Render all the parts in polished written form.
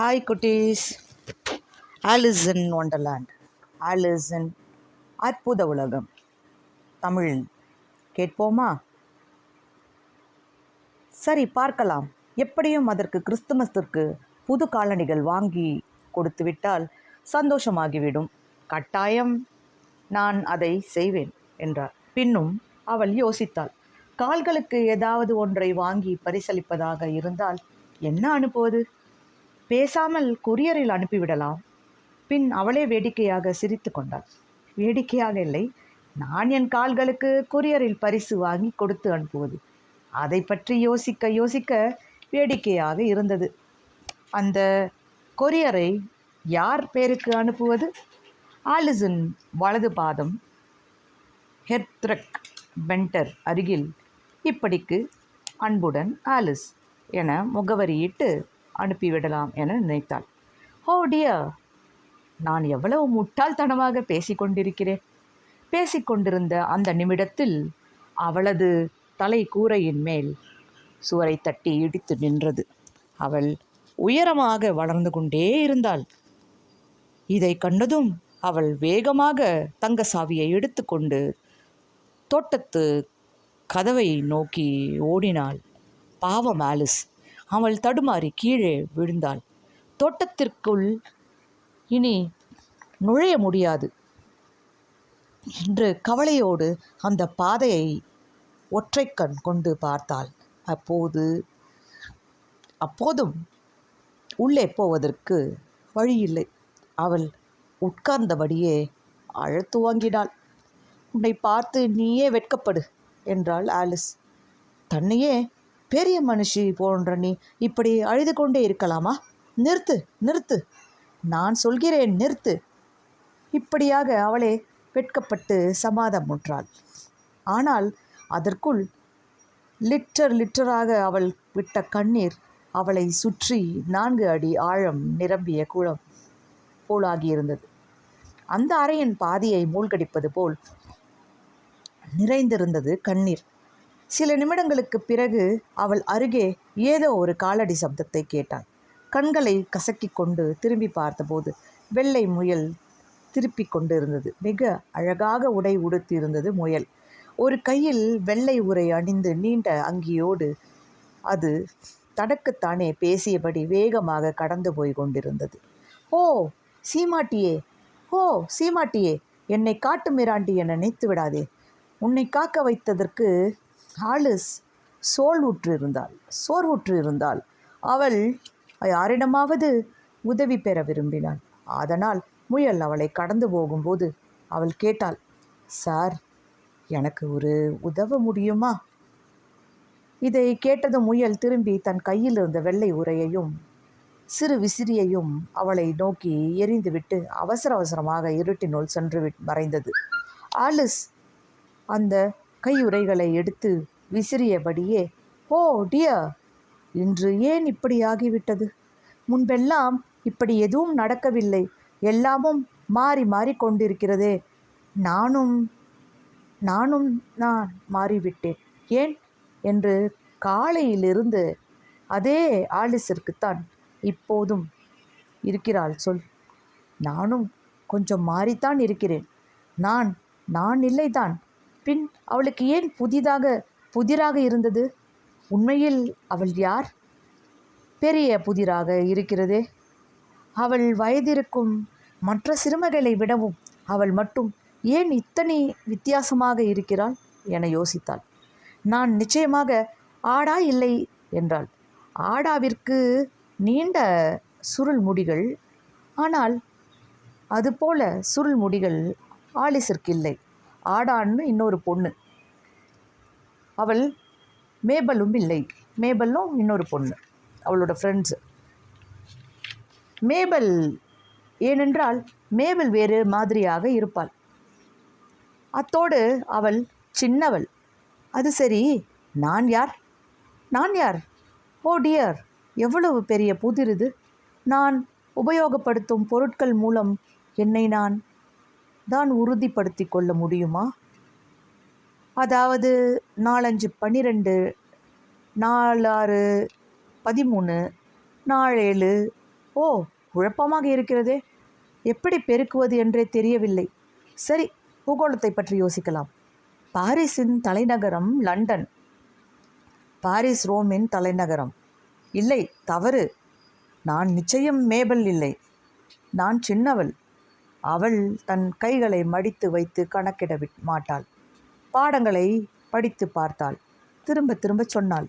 Hi குட்டீஸ். Alice இன் wonderland, Alice இன் அற்புத உலகம் தமிழ் கேட்போமா? சரி, பார்க்கலாம். எப்படியும் அதற்கு கிறிஸ்துமஸிற்கு புது காலணிகள் வாங்கி கொடுத்து விட்டால் சந்தோஷமாகிவிடும். கட்டாயம் நான் அதை செய்வேன் என்றார். பின்னும் அவள் யோசித்தாள். கால்களுக்கு ஏதாவது ஒன்றை வாங்கி பரிசளிப்பதாக இருந்தால் என்ன அனுப்புவது? பேசாமல் கொரியரில் அனுப்பிவிடலாம். பின் அவளே வேடிக்கையாக சிரித்து கொண்டாள். வேடிக்கையாக இல்லை, நான் என் கால்களுக்கு கொரியரில் பரிசு வாங்கி கொடுத்து அனுப்புவது, அதை பற்றி யோசிக்க யோசிக்க வேடிக்கையாக இருந்தது. அந்த கொரியரை யார் பேருக்கு அனுப்புவது? ஆலிஸின் வலது பாதம் ஹெர்த்ரக் பென்டர் அருகில் இப்படிக்கு அன்புடன் ஆலிஸ் என முகவரியிட்டு அனுப்பிவிடலாம் என நினைத்தாள். ஓ டியர், நான் எவ்வளவு முட்டாள்தனமாக பேசிக்கொண்டிருக்கிறேன். பேசிக்கொண்டிருந்த அந்த நிமிடத்தில் அவளது தலை கூரையின் மேல் சுவரை தட்டி இடித்து நின்றது. அவள் உயரமாக வளர்ந்து கொண்டே இருந்தாள். இதை கண்டதும் அவள் வேகமாக தங்க சாவியை எடுத்துக்கொண்டு தோட்டத்து கதவை நோக்கி ஓடினாள். பாவம் ஆலிஸ், அவள் தடுமாறி கீழே விழுந்தாள். தோட்டத்திற்குள் இனி நுழைய முடியாது என்று கவலையோடு அந்த பாதையை ஒற்றைக்கண் கொண்டு பார்த்தாள். அப்போதும் உள்ளே போவதற்கு வழியில்லை. அவள் உட்கார்ந்தபடியே அழத் துவங்கினாள். உன்னை பார்த்து நீயே வெட்கப்படு என்றாள் ஆலிஸ். தன்னையே பெரிய மனுஷி போன்ற நீ இப்படி அழுது கொண்டே இருக்கலாமா? நிறுத்து நிறுத்து, நான் சொல்கிறேன் நிறுத்து. இப்படியாக அவளே வெட்கப்பட்டு சமாதமுற்றாள். ஆனால் அதற்குள் லிட்டராக அவள் விட்ட கண்ணீர் அவளை சுற்றி 4 அடி ஆழம் நிரம்பிய குளம் போலாகியிருந்தது. அந்த அறையின் பாதியை மூழ்கடிப்பது போல் நிறைந்திருந்தது கண்ணீர். சில நிமிடங்களுக்கு பிறகு அவள் அருகே ஏதோ ஒரு காலடி சப்தத்தை கேட்டாள். கண்களை கசக்கிக் கொண்டு திரும்பி பார்த்தபோது வெள்ளை முயல் திருப்பி கொண்டு இருந்தது. மிக அழகாக உடை உடுத்தி இருந்தது முயல். ஒரு கையில் வெள்ளை உரை அணிந்து நீண்ட அங்கியோடு அது தனக்குத்தானே பேசியபடி வேகமாக கடந்து போய் கொண்டிருந்தது. ஓ சீமாட்டியே, ஓ சீமாட்டியே, என்னை காட்டு மிராண்டி என நினைத்து விடாதே. உன்னை காக்க வைத்ததற்கு ஆலிஸ் சோர்வுற்று இருந்தாள். அவள் யாரிடமாவது உதவி பெற விரும்பினாள். அதனால் முயல் அவளை கடந்து போகும்போது அவள் கேட்டாள், சார், எனக்கு ஒரு உதவ முடியுமா? இதை கேட்டது முயல் திரும்பி தன் கையில் இருந்த வெள்ளை உரையையும் சிறு விசிறியையும் அவளை நோக்கி எறிந்துவிட்டு அவசரமாக இருட்டினுள் சென்று மறைந்தது. ஆலிஸ் அந்த கையுறைகளை எடுத்து விசிறியபடியே, ஓ டியர், இன்று ஏன் இப்படி ஆகிவிட்டது? முன்பெல்லாம் இப்படி எதுவும் நடக்கவில்லை. எல்லாமும் மாறி மாறி கொண்டிருக்கிறதே. நானும் நான் மாறிவிட்டேன். ஏன் என்று காலையிலிருந்து அதே ஆலிஸிற்குத்தான் இப்போதும் இருக்கிறாள் சொல். நானும் கொஞ்சம் மாறித்தான் இருக்கிறேன். நான் இல்லைதான். பின் அவளுக்கு ஏன் புதிராக இருந்தது? உண்மையில் அவள் யார்? பெரிய புதிராக இருக்கிறதே. அவள் வயதிருக்கும் மற்ற சிறுமிகளை விடவும் அவள் மட்டும் ஏன் இத்தனை வித்தியாசமாக இருக்கிறாள் என யோசித்தாள். நான் நிச்சயமாக ஆடா இல்லை என்றாள். ஆடாவிற்கு நீண்ட சுருள் முடிகள், ஆனால் அதுபோல சுருள் முடிகள் ஆலிஸிற்கு இல்லை. ஆடான்னு இன்னொரு பொண்ணு, அவள் மேபலும் இல்லை. மேபலும் இன்னொரு பொண்ணு, அவளோட ஃப்ரெண்ட்ஸு. மேபல் ஏனென்றால் மேபல் வேறு மாதிரியாக இருப்பாள். அத்தோடு அவள் சின்னவள். அது சரி, நான் யார்? ஓ டியர், எவ்வளவு பெரிய புதிர் இது! நான் உபயோகப்படுத்தும் பொருட்கள் மூலம் என்னை நான் தான் உறுதிப்படுத்தி கொள்ள முடியுமா? அதாவது 4 5 12 4 6 13 4 7 ஓ, குழப்பமாக இருக்கிறதே. எப்படி பெருக்குவது என்றே தெரியவில்லை. சரி, பூகோளத்தை பற்றி யோசிக்கலாம். பாரிஸின் தலைநகரம் லண்டன். பாரிஸ் ரோமின் தலைநகரம். இல்லை, தவறு. நான் நிச்சயம் மேபல் இல்லை. நான் சின்னவள். அவள் தன் கைகளை மடித்து வைத்து கணக்கிட மாட்டாள். பாடங்களை படித்து பார்த்தாள். திரும்ப திரும்ப சொன்னாள்.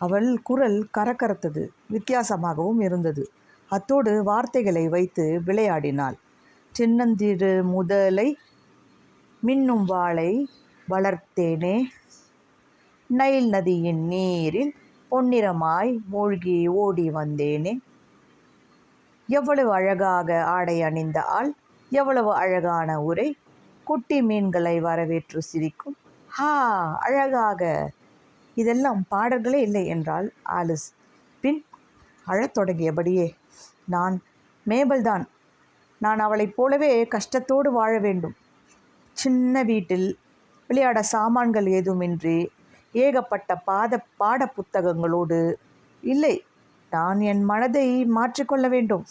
அவள் குரல் கரகரத்தது, வித்தியாசமாகவும் இருந்தது. அத்தோடு வார்த்தைகளை வைத்து விளையாடினாள். சின்னந்திரு முதலை மின்னும் வாளை வளர்த்தேனே, நைல் நதியின் நீரில் பொன்னிறமாய் மூழ்கி ஓடி வந்தேனே, எவ்வளவு அழகாக ஆடை அணிந்த ஆள், எவ்வளவு அழகான உரை, குட்டி மீன்களை வரவேற்று சிரிக்கும், ஹா அழகாக. இதெல்லாம் பாடல்களே இல்லை என்றாள் ஆலிஸ். பின் அழத் தொடங்கியபடியே, நான் மேபல்தான். நான் அவளைப் போலவே கஷ்டத்தோடு வாழ வேண்டும். சின்ன வீட்டில் விளையாட சாமான்கள் ஏதுமின்றி ஏகப்பட்ட பாட புத்தகங்களோடு. இல்லை, நான் என் மனதை மாற்றிக்கொள்ள வேண்டும்.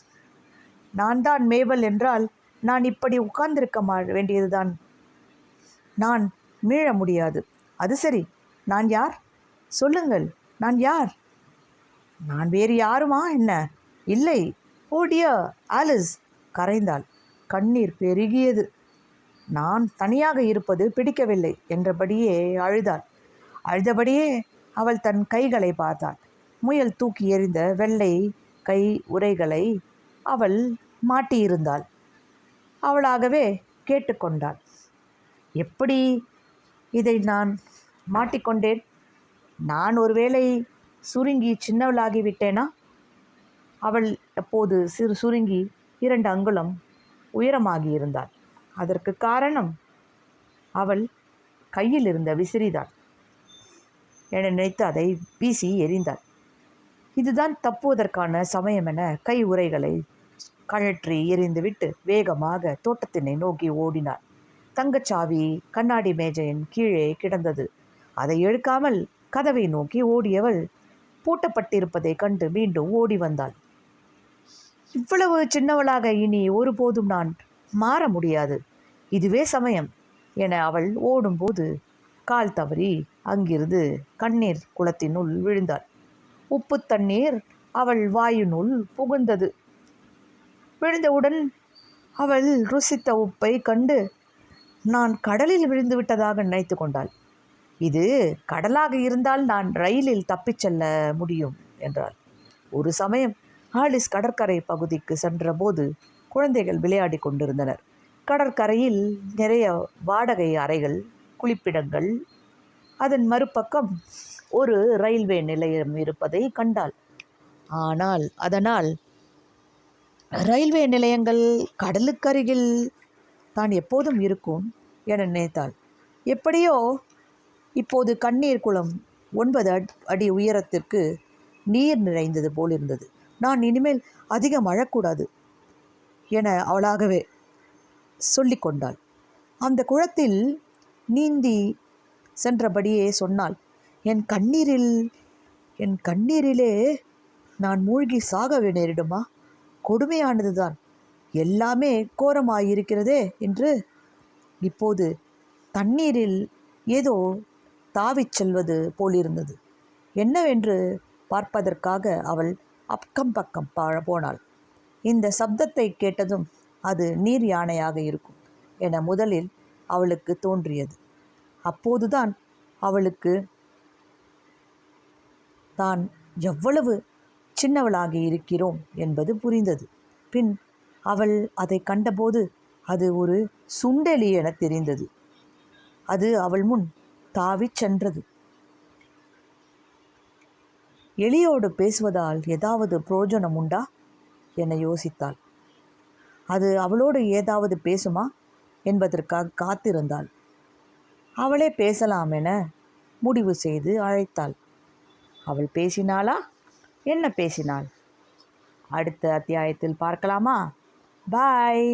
நான் தான் மேபல் என்றால் நான் இப்படி உட்கார்ந்திருக்க வேண்டியதுதான். நான் மீள முடியாது. அது சரி, நான் யார்? சொல்லுங்கள், நான் யார்? நான் வேறு யாருமா என்ன? இல்லை. ஓ டியர் ஆலிஸ், கரைந்தாள். கண்ணீர் பெருகியது. நான் தனியாக இருப்பது பிடிக்கவில்லை என்றபடியே அழுதாள். அழுதபடியே அவள் தன் கைகளை பார்த்தாள். முயல் தூக்கி எறிந்த வெள்ளை கை உறைகளை அவள் மாட்டியிருந்தாள். அவளாகவே கேட்டுக்கொண்டாள். எப்படி இதை நான் மாட்டிக்கொண்டேன்? நான் ஒருவேளை சுருங்கி சின்னவளாகிவிட்டேனா? அவள் அப்போது சுருங்கி 2 அங்குலம் உயரமாகியிருந்தாள். அதற்கு காரணம் அவள் கையில் இருந்த விசிறிதான் என நினைத்து அதை வீசி எறிந்தாள். இதுதான் தப்புவதற்கான சமயம் என கை உறைகளை கழற்றி எறிந்துவிட்டு வேகமாக தோட்டத்தினை நோக்கி ஓடினாள். தங்கச்சாவி கண்ணாடி மேஜையின் கீழே கிடந்தது. அதை எடுக்காமல் கதவை நோக்கி ஓடியவள் பூட்டப்பட்டிருப்பதை கண்டு மீண்டும் ஓடி வந்தாள். இவ்வளவு சின்னவளாக இனி ஒருபோதும் நான் மாற முடியாது. இதுவே சமயம் என அவள் ஓடும்போது கால் தவறி அங்கிருந்து கண்ணீர் குளத்தினுள் விழுந்தாள். உப்பு தண்ணீர் அவள் வாயினுள் புகுந்தது. விழுந்தவுடன் அவள் ருசித்த உப்பை கண்டு நான் கடலில் விழுந்து விட்டதாக நினைத்து கொண்டாள். இது கடலாக இருந்தால் நான் ரயிலில் தப்பிச் செல்ல முடியும் என்றாள். ஒரு சமயம் ஆலிஸ் கடற்கரை பகுதிக்கு சென்றபோது குழந்தைகள் விளையாடி கொண்டிருந்தனர். கடற்கரையில் நிறைய வாடகை அறைகள், குளிப்பிடங்கள், அதன் மறுபக்கம் ஒரு ரயில்வே நிலையம் இருப்பதை கண்டாள். ஆனால் அதனால் ரயில்வே நிலையங்கள் கடலுக்கருகில் தான் எப்போதும் இருக்கும் என நினைத்தாள். எப்படியோ இப்போது கண்ணீர் குளம் 9 அடி உயரத்திற்கு நீர் நிறைந்தது போல் இருந்தது. நான் இனிமேல் அதிகம் அழக்கூடாது என அவளாகவே சொல்லிக்கொண்டாள். அந்த குளத்தில் நீந்தி சென்றபடியே சொன்னாள், என் கண்ணீரிலே நான் மூழ்கி சாக நேரிடுமா? கொடுமையானதுதான். எல்லாமே கோரமாயிருக்கிறதே என்று. இப்போது தண்ணீரில் ஏதோ தாவிச் செல்வது போலிருந்தது. என்னவென்று பார்ப்பதற்காக அவள் அக்கம் பக்கம் போனாள். இந்த சப்தத்தை கேட்டதும் அது நீர் யானையாக இருக்கும் என முதலில் அவளுக்கு தோன்றியது. அப்போதுதான் அவளுக்கு தான் எவ்வளவு சின்னவளாகி இருக்கிறோம் என்பது புரிந்தது. பின் அவள் அதை கண்டபோது அது ஒரு சுண்டெலி என தெரிந்தது. அது அவள் முன் தாவிச் சென்றது. எலியோடு பேசுவதால் ஏதாவது பிரயோஜனம் உண்டா என யோசித்தாள். அது அவளோடு ஏதாவது பேசுமா என்பதற்காக காத்திருந்தாள். அவளே பேசலாம் என முடிவு செய்து அழைத்தாள். அவள் பேசினாளா? என்ன பேசினாள்? அடுத்த அத்தியாயத்தில் பார்க்கலாமா? பாய்.